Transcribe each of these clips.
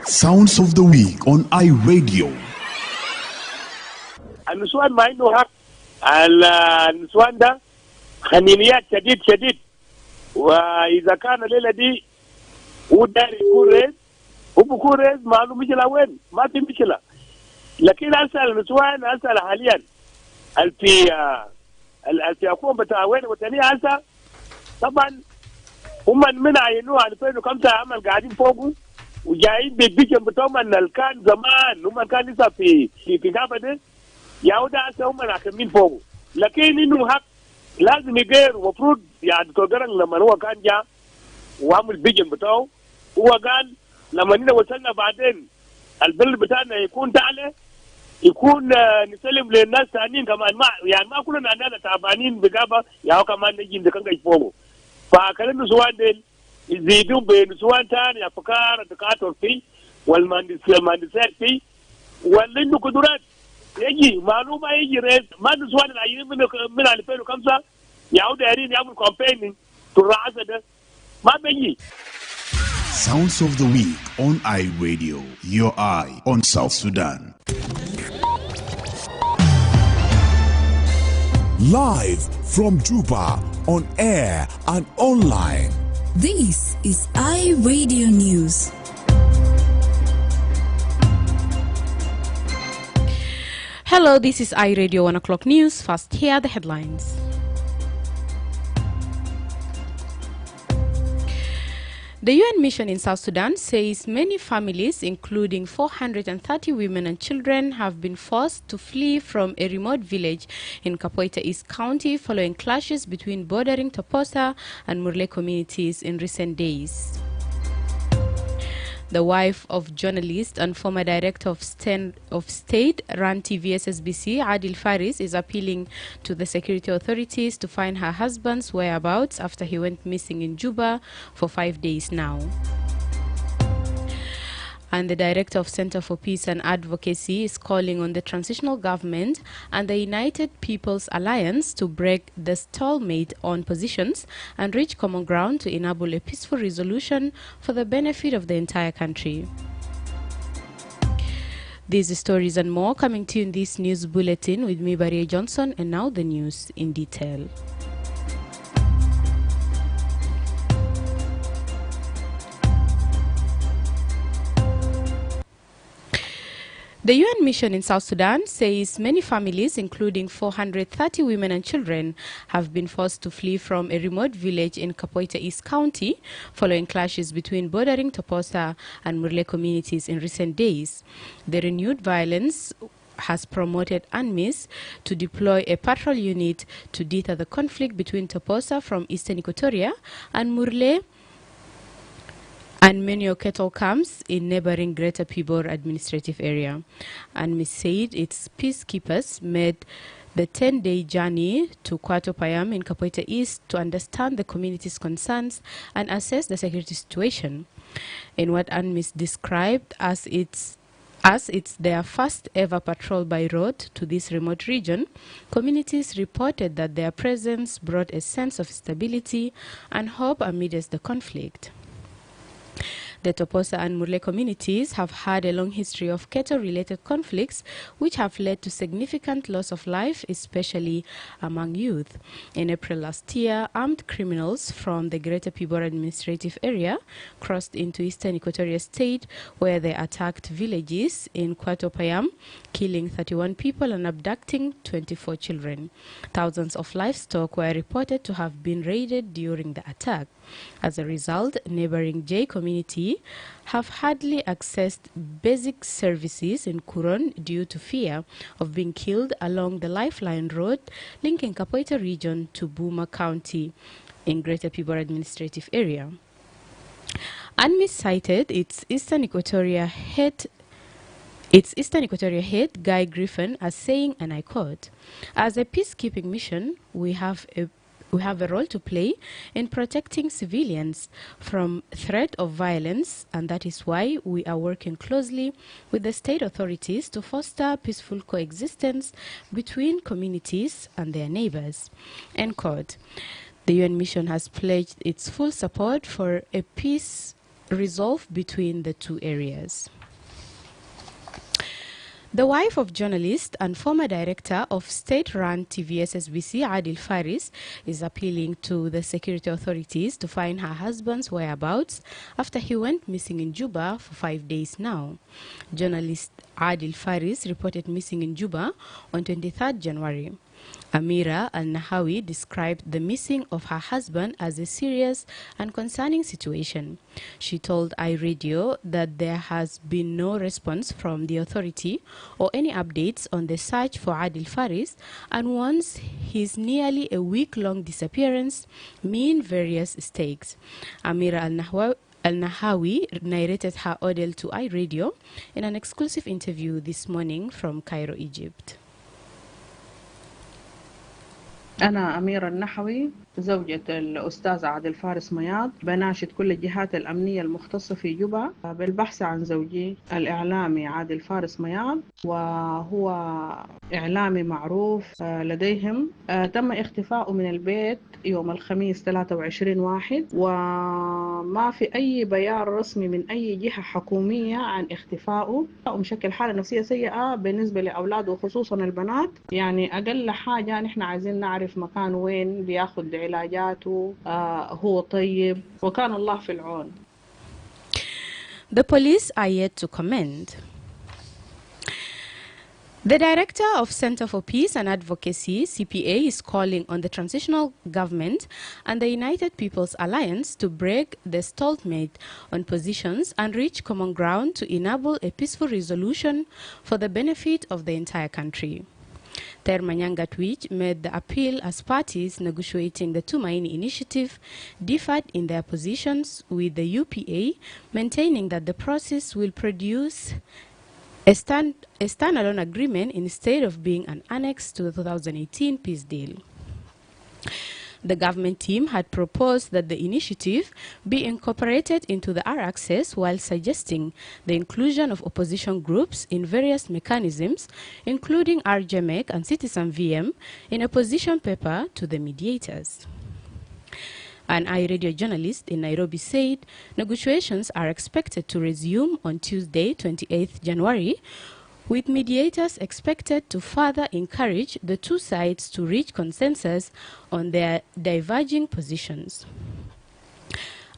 Sounds of the Week on iRadio. النسوان ما عنده حق. النسوان ده خنينيات شديد وإذا كان الليلة دي هو داير يكون رئيس هو بيكون رئيس ما له مشكلة وين ما في مشكلة. لكن أسأل النسوان أسأل حاليا في حكومة بتاع وين وتانية أسأل طبعا هم من عينوه 2005 عمل قاعدين فوقه وجايين بالبيجن بتوعهم اللي كان زمان هم كان لسه في كافة دي يهودا هسه هم حاكمين فوقه. لكن انه حق لازم يغير. المفروض يعني توقرن لما هو كان جاء وعمل بيجن بتاعه هو قال لما نحن وصلنا بعدين البلد بتاعنا يكون تعالى يكون نسلم للناس ثانيين كمان ما كلنا عندنا تعبانين بقابة يا كمان نجي نكنج فوقه. فكلام نسوان ديل يزيدون بنسوان ثاني أفكار الدكاتره فيه والمهندسات فيه واللي عنده قدرات يجي معلومه يجي رئيس ما نسوان العينين من 2005 يعودوا دايرين يعملوا كامبين الرئاسه ده ما بيجي. Sounds of the Week on iRadio. Your eye on South Sudan. Live from Juba, on air and online. This is iRadio News. Hello, this is iRadio 1 o'clock news. First, here are the headlines. The UN mission in South Sudan says many families, including 430 women and children, have been forced to flee from a remote village in Kapoita East County following clashes between bordering Toposa and Murle communities in recent days. The wife of journalist and former director of state-run TV SSBC, Adil Faris, is appealing to the security authorities to find her husband's whereabouts after he went missing in Juba for 5 days now. And the director of Center for Peace and Advocacy is calling on the transitional government and the United People's Alliance to break the stalemate on positions and reach common ground to enable a peaceful resolution for the benefit of the entire country. These stories and more coming to you in this news bulletin with me, Baria Johnson, and now the news in detail. The UN mission in South Sudan says many families, including 430 women and children, have been forced to flee from a remote village in Kapoita East County following clashes between bordering Toposa and Murle communities in recent days. The renewed violence has promoted UNMISS to deploy a patrol unit to deter the conflict between Toposa from eastern Equatoria and Murle and many cattle camps in neighboring Greater Pibor administrative area. And said its peacekeepers made the 10-day journey to Kwato Payam in Kapoita East to understand the community's concerns and assess the security situation. In what UNMISS described as it's their first ever patrol by road to this remote region, communities reported that their presence brought a sense of stability and hope amidst the conflict. The Toposa and Murle communities have had a long history of cattle-related conflicts which have led to significant loss of life, especially among youth. In April last year, armed criminals from the Greater Pibor administrative area crossed into eastern Equatoria State where they attacked villages in Kwato Payam, killing 31 people and abducting 24 children. Thousands of livestock were reported to have been raided during the attack. As a result, neighboring J community have hardly accessed basic services in Kuron due to fear of being killed along the Lifeline Road linking Kapoita region to Buma County in Greater Pibor administrative area. UNMISS cited its Eastern Equatoria head, Guy Griffin, as saying, and I quote, "As a peacekeeping mission, we have a role to play in protecting civilians from threat of violence, and that is why we are working closely with the state authorities to foster peaceful coexistence between communities and their neighbors." End quote. The UN mission has pledged its full support for a peace resolved between the two areas. The wife of journalist and former director of state-run TVS-SBC, Adil Faris, is appealing to the security authorities to find her husband's whereabouts after he went missing in Juba for 5 days now. Journalist Adil Faris reported missing in Juba on 23rd January. Amira Al-Nahawi described the missing of her husband as a serious and concerning situation. She told iRadio that there has been no response from the authority or any updates on the search for Adil Faris, and warns his nearly a week-long disappearance mean various stakes. Amira Al-Nahawi narrated her ordeal to iRadio in an exclusive interview this morning from Cairo, Egypt. أنا أميرة النحوي زوجة الأستاذ عادل فارس مياض، بناشد كل الجهات الأمنية المختصة في جوبا بالبحث عن زوجي الإعلامي عادل فارس مياض، وهو إعلامي معروف لديهم. تم اختفاؤه من البيت يوم الخميس 23/1، وما في أي بيان رسمي من أي جهة حكومية عن اختفائه، ومشكل حالة نفسية سيئة بالنسبة لأولاده وخصوصا البنات. يعني أقل حاجة نحن عايزين نعرف مكانه وين، بياخد علاجاته، هو طيب، وكان الله في العون. The police are yet to comment. The director of Center for Peace and Advocacy, CPA, is calling on the transitional government and the United People's Alliance to break the stalemate on positions and reach common ground to enable a peaceful resolution for the benefit of the entire country. Termanyang Gatwich made the appeal as parties negotiating the Tumaini initiative differed in their positions, with the UPA maintaining that the process will produce a standalone agreement instead of being an annex to the 2018 peace deal. The government team had proposed that the initiative be incorporated into the R-Access, while suggesting the inclusion of opposition groups in various mechanisms, including RJMEC and Citizen VM, in a position paper to the mediators. An iRadio journalist in Nairobi said negotiations are expected to resume on Tuesday, 28th January, with mediators expected to further encourage the two sides to reach consensus on their diverging positions.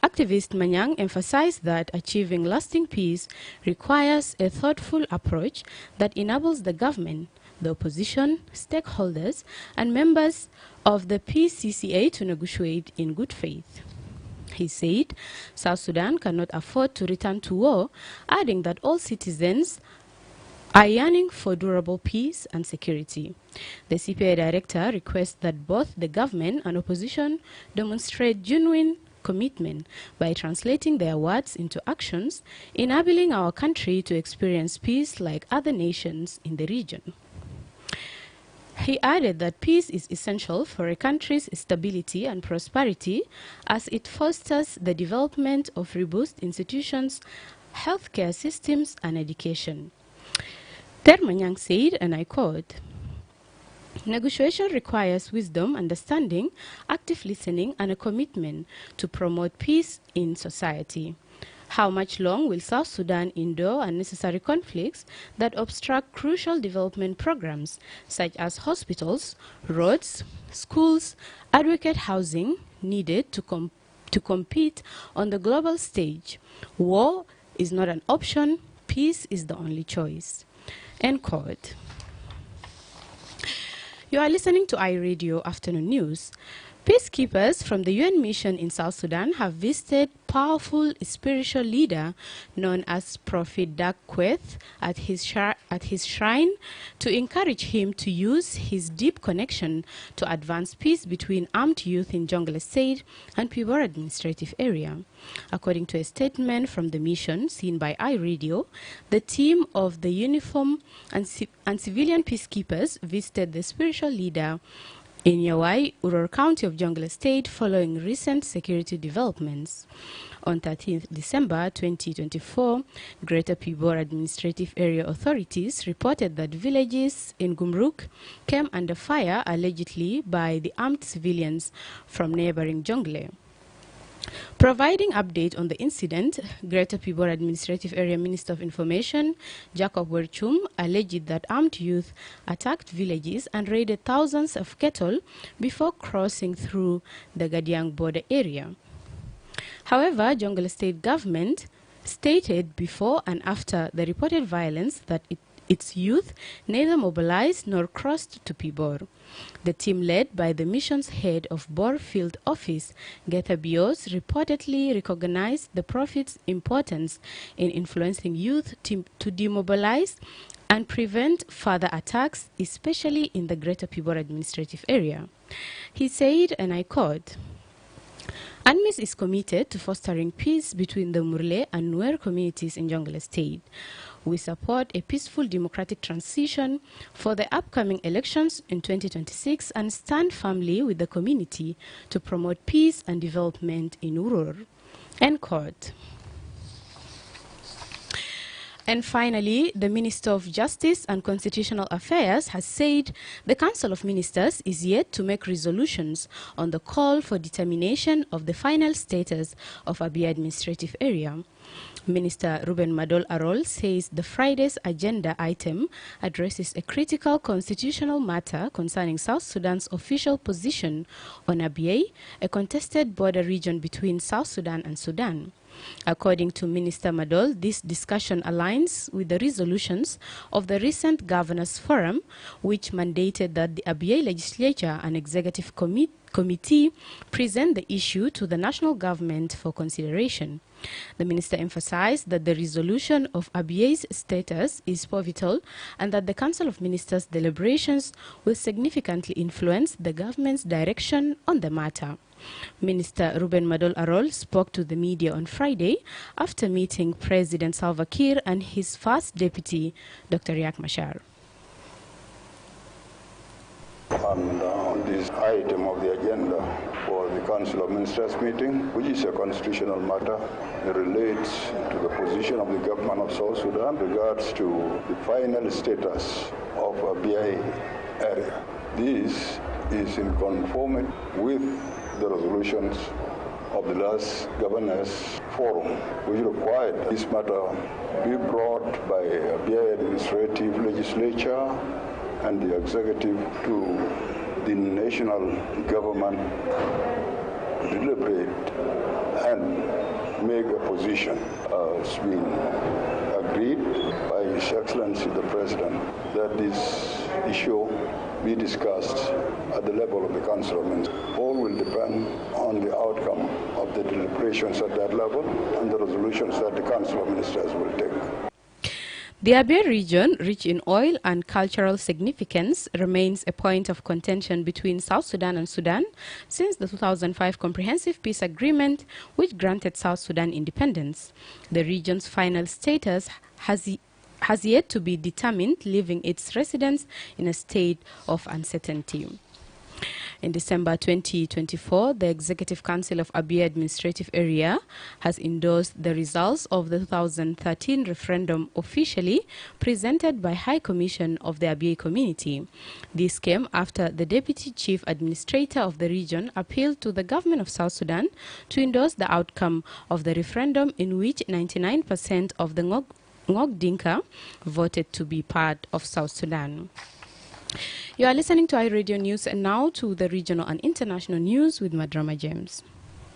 Activist Manyang emphasized that achieving lasting peace requires a thoughtful approach that enables the government, the opposition, stakeholders, and members of the PCCA to negotiate in good faith. He said South Sudan cannot afford to return to war, adding that all citizens are yearning for durable peace and security. The CPA director requests that both the government and opposition demonstrate genuine commitment by translating their words into actions, enabling our country to experience peace like other nations in the region. He added that peace is essential for a country's stability and prosperity, as it fosters the development of robust institutions, healthcare systems, and education. Termanyang said, and I quote, "Negotiation requires wisdom, understanding, active listening, and a commitment to promote peace in society. How much long will South Sudan endure unnecessary conflicts that obstruct crucial development programs such as hospitals, roads, schools, adequate housing needed to compete on the global stage? War is not an option. Peace is the only choice." End quote. You are listening to iRadio Afternoon News. Peacekeepers from the UN mission in South Sudan have visited powerful spiritual leader known as Prophet Dakweth at his shrine to encourage him to use his deep connection to advance peace between armed youth in Jonglei State and Pibor administrative area. According to a statement from the mission seen by iRadio, the team of the uniform and civilian peacekeepers visited the spiritual leader in Yawai, Uror County of Jonglei State, following recent security developments. On 13th December 2024, Greater Pibor Administrative Area authorities reported that villages in Gumruk came under fire allegedly by the armed civilians from neighboring Jonglei. Providing update on the incident, Greater Pibor Administrative Area Minister of Information, Jacob Werchum, alleged that armed youth attacked villages and raided thousands of cattle before crossing through the Gadiang border area. However, Jonglei State government stated before and after the reported violence that its youth neither mobilized nor crossed to Pibor. The team led by the mission's head of Bor Field Office, Getha Bios, reportedly recognized the Prophet's importance in influencing youth to demobilize and prevent further attacks, especially in the Greater Pibor administrative area. He said, and I quote, "UNMISS is committed to fostering peace between the Murle and Nuer communities in Jonglei State. We support a peaceful democratic transition for the upcoming elections in 2026 and stand firmly with the community to promote peace and development in Urur." End quote. And finally, the Minister of Justice and Constitutional Affairs has said the Council of Ministers is yet to make resolutions on the call for determination of the final status of Abia administrative area. Minister Ruben Madol Arol says the Friday's agenda item addresses a critical constitutional matter concerning South Sudan's official position on Abia, a contested border region between South Sudan and Sudan. According to Minister Madol, this discussion aligns with the resolutions of the recent Governors Forum, which mandated that the Abia Legislature and Executive Committee present the issue to the national government for consideration. The minister emphasized that the resolution of Abia's status is pivotal and that the Council of Ministers' deliberations will significantly influence the government's direction on the matter. Minister Ruben Madol Arol spoke to the media on Friday after meeting President Salva Kiir and his first deputy, Dr. Riek Machar. And on this item of the agenda for the Council of Ministers meeting, which is a constitutional matter, it relates to the position of the government of South Sudan in regards to the final status of Abia area. This is in conformity with the resolutions of the last Governors Forum, which required this matter be brought by Abia Administrative Legislature and the Executive to the national government to deliberate and make a position. It's been agreed by His Excellency the President that this issue be discussed at the level of the Council of Ministers. All will depend on the outcome of the deliberations at that level and the resolutions that the Council of Ministers will take. The Abia region, rich in oil and cultural significance, remains a point of contention between South Sudan and Sudan since the 2005 Comprehensive Peace Agreement, which granted South Sudan independence. The region's final status has yet to be determined, leaving its residents in a state of uncertainty. In December 2024, the Executive Council of Abia Administrative Area has endorsed the results of the 2013 referendum officially presented by High Commission of the Abia community. This came after the Deputy Chief Administrator of the region appealed to the government of South Sudan to endorse the outcome of the referendum, in which 99% of the Ngok Dinka voted to be part of South Sudan. You are listening to iRadio News, and now to the regional and international news with Madrama James.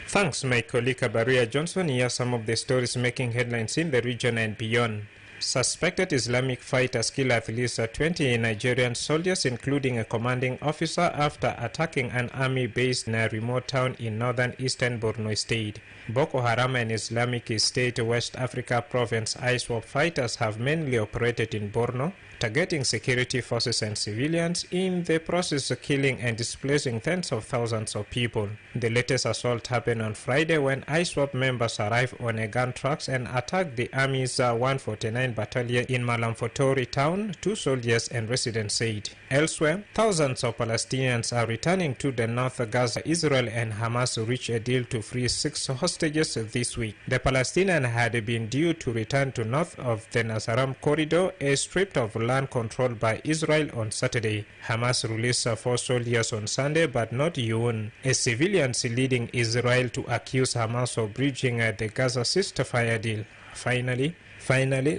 Thanks, my colleague Baria Johnson. Here are some of the stories making headlines in the region and beyond. Suspected Islamic fighters kill at least 20 Nigerian soldiers, including a commanding officer, after attacking an army base in a remote town in northern eastern Borno State. Boko Haram and Islamic State West Africa Province ISWAP fighters have mainly operated in Borno, targeting security forces and civilians, in the process of killing and displacing tens of thousands of people. The latest assault happened on Friday when ISWAP members arrived on a gun trucks and attacked the Army's 149 Cantonment Battalion in Malamfotori town, 2 soldiers and residents said. Elsewhere, thousands of Palestinians are returning to the North Gaza. Israel and Hamas reached a deal to free 6 hostages this week. The Palestinians had been due to return to north of the Nazaram corridor, a strip of land controlled by Israel, on Saturday. Hamas released 4 soldiers on Sunday, but not Yun, a civilian leading Israel to accuse Hamas of breaching the Gaza ceasefire deal. Finally,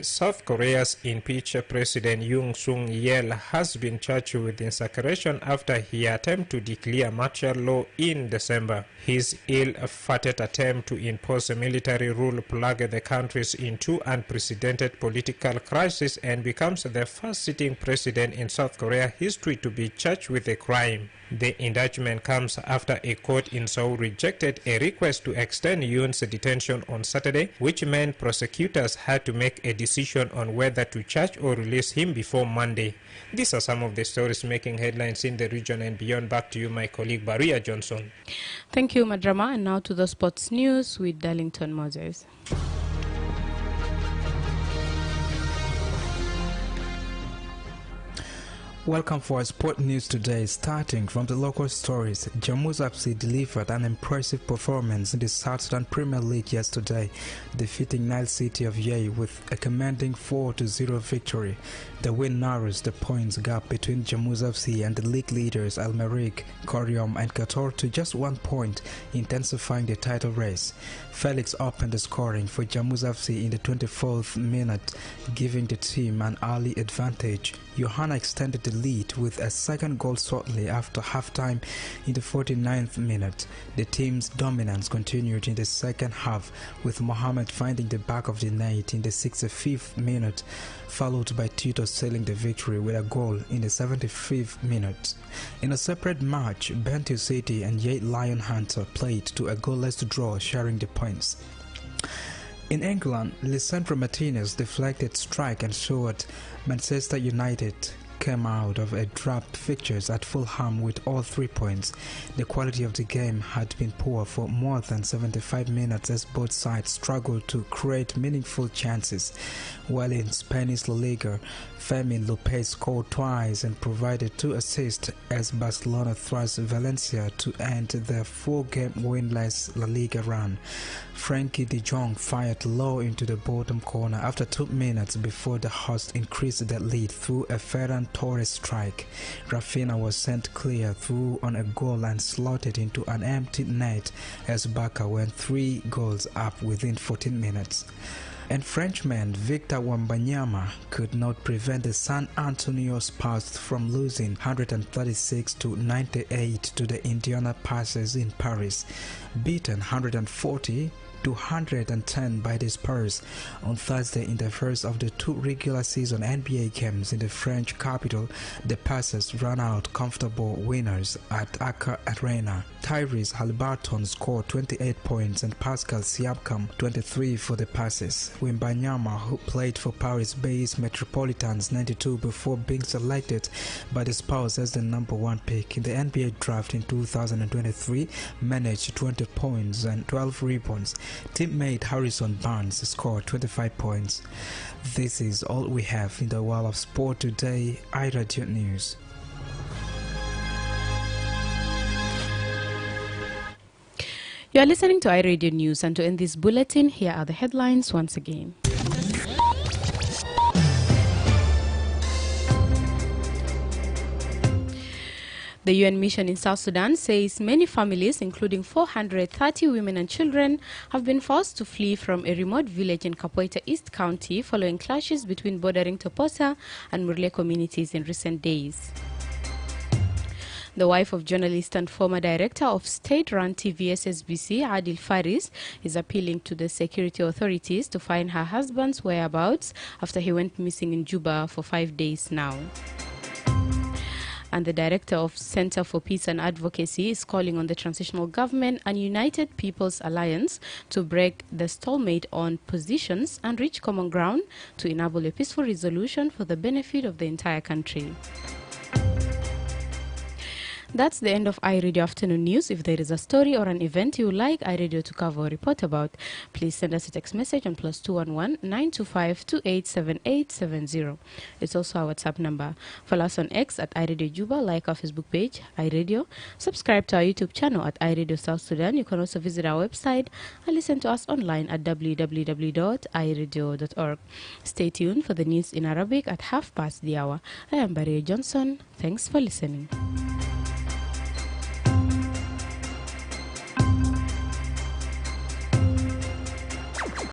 South Korea's impeached President Yoon Suk Yeol has been charged with insurrection after he attempted to declare martial law in December. His ill-fated attempt to impose a military rule plunged the country into unprecedented political crisis and becomes the first sitting president in South Korea history to be charged with a crime. The indictment comes after a court in Seoul rejected a request to extend Yoon's detention on Saturday, which meant prosecutors had to make a decision on whether to charge or release him before Monday. These are some of the stories making headlines in the region and beyond. Back to you, my colleague Baria Johnson. Thank you, Madrama. And now to the sports news with Darlington Moses. Welcome for our sport news today. Starting from the local stories, Jammus FC delivered an impressive performance in the South Sudan Premier League yesterday, defeating Nile City of Yei with a commanding 4-0 victory. The win narrows the points gap between Jammus FC and the league leaders Al Merrikh, Koryom and Qatar to just 1 point, intensifying the title race. Felix opened the scoring for Jammus FC in the 24th minute, giving the team an early advantage. Johanna extended the lead with a second goal shortly after halftime in the 49th minute. The team's dominance continued in the second half, with Mohammed finding the back of the net in the 65th minute, followed by Tito sealing the victory with a goal in the 75th minute. In a separate match, Bentiu City and Yate Lion Hunter played to a goalless draw, sharing the points. In England, Lisandro Martinez deflected strike ensured Manchester United came out of a dropped fixtures at Fulham with all 3 points. The quality of the game had been poor for more than 75 minutes as both sides struggled to create meaningful chances. While in Spanish La Liga, Fermin Lopez scored twice and provided 2 assists as Barcelona thrust Valencia to end their 4-game winless La Liga run. Frankie de Jong fired low into the bottom corner after 2 minutes before the hosts increased their lead through a Ferran Torres strike. Rafinha was sent clear through on a goal and slotted into an empty net as Barca went 3 goals up within 14 minutes. And Frenchman Victor Wembanyama could not prevent the San Antonio Spurs from losing 136-98 to the Indiana Pacers in Paris, beaten 140-110 by the Spurs on Thursday in the first of the 2 regular season NBA games in the French capital. The Pacers ran out comfortable winners at Accra Arena. Tyrese Haliburton scored 28 points and Pascal Siakam 23 for the Pacers. Wembanyama, who played for Paris-based Metropolitans 92 before being selected by the Spurs as the number 1 pick in the NBA draft in 2023, managed 20 points and 12 rebounds. Teammate Harrison Barnes scored 25 points. This is all we have in the world of sport today. iRadio News. You are listening to iRadio News, and to end this bulletin, here are the headlines once again. The UN mission in South Sudan says many families, including 430 women and children, have been forced to flee from a remote village in Kapoita East County following clashes between bordering Toposa and Murle communities in recent days. The wife of journalist and former director of state-run TV SSBC, Adil Faris, is appealing to the security authorities to find her husband's whereabouts after he went missing in Juba for 5 days now. And the director of Center for Peace and Advocacy is calling on the transitional government and United People's Alliance to break the stalemate on positions and reach common ground to enable a peaceful resolution for the benefit of the entire country. That's the end of iRadio Afternoon News. If there is a story or an event you would like iRadio to cover or report about, please send us a text message on +211 925 287870. It's also our WhatsApp number. Follow us on X at iRadio Juba, like our Facebook page, iRadio. Subscribe to our YouTube channel at iRadio South Sudan. You can also visit our website and listen to us online at www.iradio.org. Stay tuned for the news in Arabic at 1/2 the hour. I am Baria Johnson. Thanks for listening.